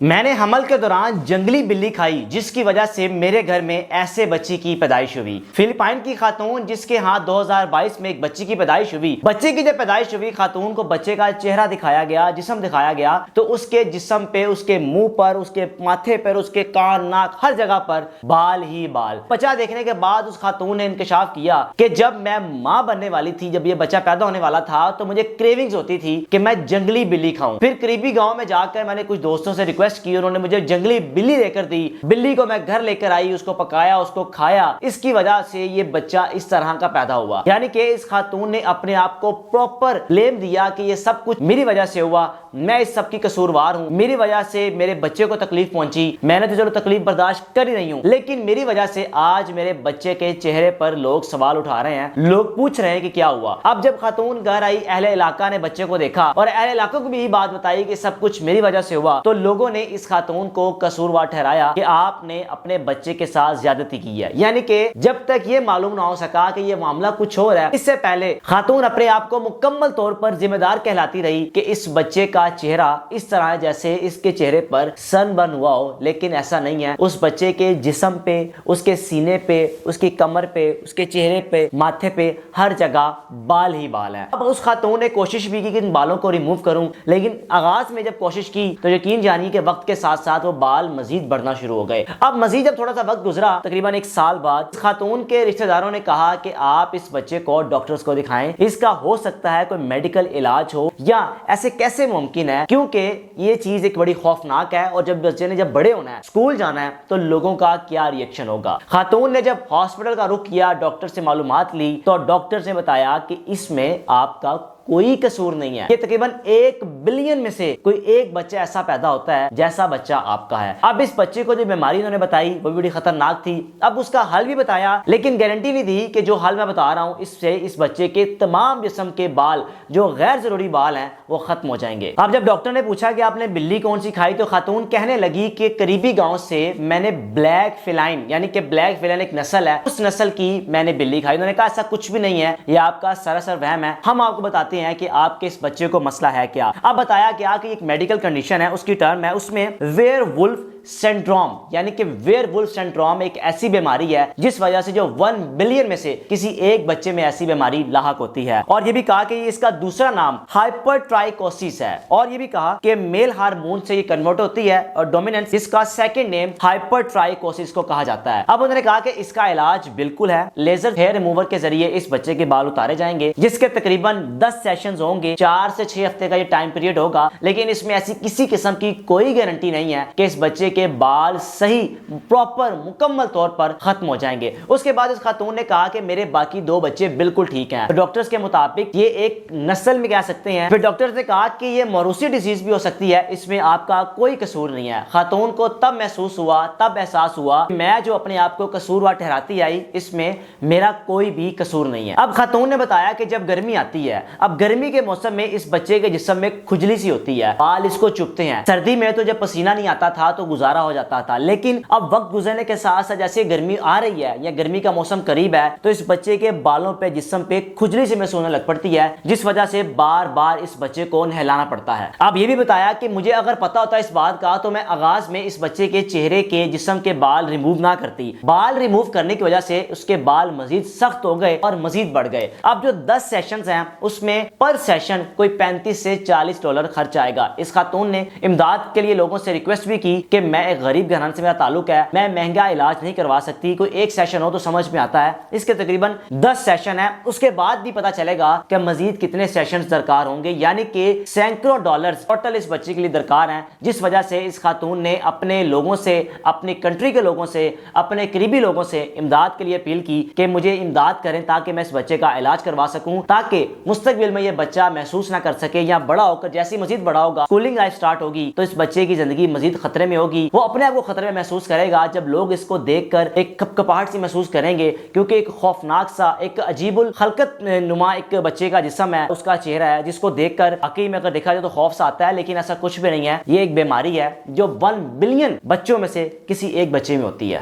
मैंने हमल के दौरान जंगली बिल्ली खाई जिसकी वजह से मेरे घर में ऐसे बच्चे की पैदाइश हुई। फिलिपाइन की खातून जिसके हाथ 2022 में एक बच्चे की पैदाइश हुई। बच्चे की जब पैदाइश हुई, खातून को बच्चे का चेहरा दिखाया गया, जिस्म दिखाया गया, तो उसके जिस्म पे, उसके मुंह पर, उसके माथे पर, उसके कान, नाक, हर जगह पर बाल ही बाल। बच्चा देखने के बाद उस खातून ने इंकशाफ किया कि जब मैं माँ बनने वाली थी, जब ये बच्चा पैदा होने वाला था, तो मुझे क्रेविंग्स होती थी कि मैं जंगली बिल्ली खाऊं। फिर करीबी गाँव में जाकर मैंने कुछ दोस्तों से रिक्वेस्ट की, उन्होंने मुझे जंगली बिल्ली लेकर दी। बिल्ली को मैं घर लेकर आई, उसको पकाया, उसको खाया। इसकी वजह से ये बच्चा इस तरह का पैदा हुआ। यानी कि इस खातून ने अपने आप को प्रॉपर ब्लेम दिया कि ये सब कुछ मेरी वजह से हुआ, मैं इस सब की कसूरवार हूं, मेरी वजह से मेरे बच्चे को तकलीफ पहुंची। मैंने तो चलो तकलीफ बर्दाश्त कर ही रही हूं, लेकिन मेरी वजह से आज मेरे बच्चे के चेहरे पर लोग सवाल उठा रहे हैं, लोग पूछ रहे हैं कि क्या हुआ। अब जब खातून घर आई, अहले इलाका ने बच्चे को देखा और अहले इलाकों को भी यही बात बताई कि सब कुछ मेरी वजह से हुआ, तो लोगों ने इस खातून को कसूरवार ठहराया कि आपने अपने बच्चे के साथ ज्यादती की है। यानी कि जब तक ये मालूम ना हो सका कि ये मामला कुछ और है, इससे पहले खातून अपने आप को मुकम्मल तौर पर जिम्मेदार कहलाती रही कि इस बच्चे का चेहरा इस तरह है जैसे इसके चेहरे पर सनबर्न हुआ हो, लेकिन ऐसा नहीं है। उस बच्चे के जिस्म पे, उसके सीने पे, उसकी कमर पे, उसके चेहरे पे, माथे पे, हर जगह बाल ही बाल है। अब उस खातून ने कोशिश भी की कि इन बालों को रिमूव करूं, लेकिन आगाज में जब कोशिश की तो यकीन जानिए कि वक्त के साथ साथ वो बाल मजीद बढ़ना शुरू हो गए। अब मजीद जब थोड़ा सा वक्त गुजरा, तकरीबन 1 साल बाद, खातून के रिश्तेदारों ने कहा कि आप इस बच्चे को डॉक्टर्स को दिखाएं, इसका हो सकता है कोई मेडिकल इलाज हो, या ऐसे कैसे मुमकिन है, क्योंकि ये चीज एक बड़ी खौफनाक है और जब बच्चे ने जब बड़े होना है, स्कूल जाना है, तो लोगों का क्या रिएक्शन होगा। खातून ने जब हॉस्पिटल का रुख किया, डॉक्टर से मालूमात ली, तो डॉक्टर ने बताया कि इसमें आपका कोई कसूर नहीं है। ये तकरीबन 1 बिलियन में से कोई एक बच्चा ऐसा पैदा होता है जैसा बच्चा आपका है। अब इस बच्चे को जो बीमारी उन्होंने बताई वो बड़ी खतरनाक थी। अब उसका हल भी बताया, लेकिन गारंटी नहीं दी कि जो हल मैं बता रहा हूं इससे इस बच्चे के तमाम जिस्म के बाल, जो गैर जरूरी बाल हैं, वो खत्म हो जाएंगे। अब जब डॉक्टर ने पूछा कि आपने बिल्ली कौन सी खाई, तो खातून कहने लगी कि करीबी गांव से मैंने ब्लैक फिलाइन, यानी कि ब्लैक फिलाइन एक नस्ल है, उस नस्ल की मैंने बिल्ली खाई। उन्होंने कहा ऐसा कुछ भी नहीं है, ये आपका सरासर वहम है, हम आपको बताते हैं कि आपके इस बच्चे को मसला है क्या। अब बताया गया कि एक मेडिकल कंडीशन है, उसकी टर्म है, उसमें वेयरवुल्फ सिंड्रोम, यानी कि वेयरवुल्फ सिंड्रोम एक ऐसी बीमारी है जिस वजह से जो 1 बिलियन में से किसी एक बच्चे में ऐसी बीमारी लाहक होती है। और ये भी कहा कि इसका दूसरा नाम हाइपरट्राइकोसिस है, और ये भी कहा कि मेल हार्मोन से ये कन्वर्ट होती है और डोमिनेंस, इसका सेकंड नेम हाइपरट्राइकोसिस को कहा जाता है। अब उन्होंने कहा कि इसका इलाज बिल्कुल है, लेजर हेयर रिमूवर के जरिए इस बच्चे के बाल उतारे जाएंगे, जिसके तकरीबन 10 सेशंस होंगे, 4 से 6 हफ्ते का ये टाइम पीरियड होगा। लेकिन इसमें ऐसी किसी किस्म की कोई गारंटी नहीं है कि इस बच्चे के बाल सही, प्रॉपर, मुकम्मल तौर पर खत्म हो जाएंगे। उसके बाद इस खातून ने कहा कि मेरे बाकी 2 बच्चे बिल्कुल ठीक हैं। तो डॉक्टर्स के मुताबिक ये एक नस्ल में कह सकते हैं। फिर डॉक्टर्स ने कहा कि ये मौरूसी डिजीज भी हो सकती है, इसमें आपका कोई कसूर नहीं है। खातून को तब महसूस हुआ, तब एहसास हुआ, मैं जो अपने आप को कसूरवार ठहराती आई, इसमें मेरा कोई भी कसूर नहीं है। अब खातून ने बताया कि जब गर्मी आती है, अब गर्मी के मौसम में इस बच्चे के जिस्म में खुजली सी होती है, बाल इसको चुभते हैं। सर्दी में तो जब पसीना नहीं आता था तो गुजारा हो जाता था, लेकिन अब वक्त गुजरने के साथ साथ जैसे गर्मी आ रही है या गर्मी का मौसम करीब है, तो इस बच्चे के बालों पे, जिस्म पे खुजली सी महसूस होने लग पड़ती है, जिस वजह से बार बार इस बच्चे को नहलाना पड़ता है। अब ये भी बताया कि मुझे अगर पता होता इस बात का तो मैं आगाज में इस बच्चे के चेहरे के, जिस्म के बाल रिमूव ना करती। बाल रिमूव करने की वजह से उसके बाल मजीद सख्त हो गए और मजीद बढ़ गए। अब जो 10 सेशंस हैं उसमें पर सेशन कोई 35 से $40 खर्च आएगा। इस खातून ने इमदाद के लिए लोगों से रिक्वेस्ट भी की कि मैं एक गरीब घराने से मेरा ताल्लुक है, मैं महंगा इलाज नहीं करवा सकती, कोई एक सेशन हो तो समझ में आता है। इसके तकरीबन 10 सेशन है, उसके बाद भी पता चलेगा कि मजीद कितने सेशन दरकार होंगे, यानी कि सैकड़ों डॉलर्स टोटल इस बच्चे के लिए दरकार हैं। जिस वजह से इस खातून ने अपने लोगों से, अपनी कंट्री के लोगों से, अपने करीबी लोगों से इमदाद के लिए अपील की कि मुझे इमदाद करें ताकि मैं इस बच्चे का इलाज करवा सकूं, ताकि मुस्तकबिल में यह बच्चा महसूस ना कर सके, या बड़ा होकर जैसे मजीद बड़ा होगा, स्कूलिंग लाइफ स्टार्ट होगी, तो इस बच्चे की जिंदगी मजीद खतरे में होगी। वो अपने आप को खतरे में महसूस करेगा जब लोग इसको देखकर एक कपकपाहट सी महसूस करेंगे, क्योंकि एक खौफनाक सा, एक अजीबुल खलकत नुमा एक बच्चे का जिस्म है, उसका चेहरा है, जिसको देखकर वाकई में अगर देखा जाए तो खौफ सा आता है, लेकिन ऐसा कुछ भी नहीं है। ये एक बीमारी है जो 1 बिलियन बच्चों में से किसी एक बच्चे में होती है।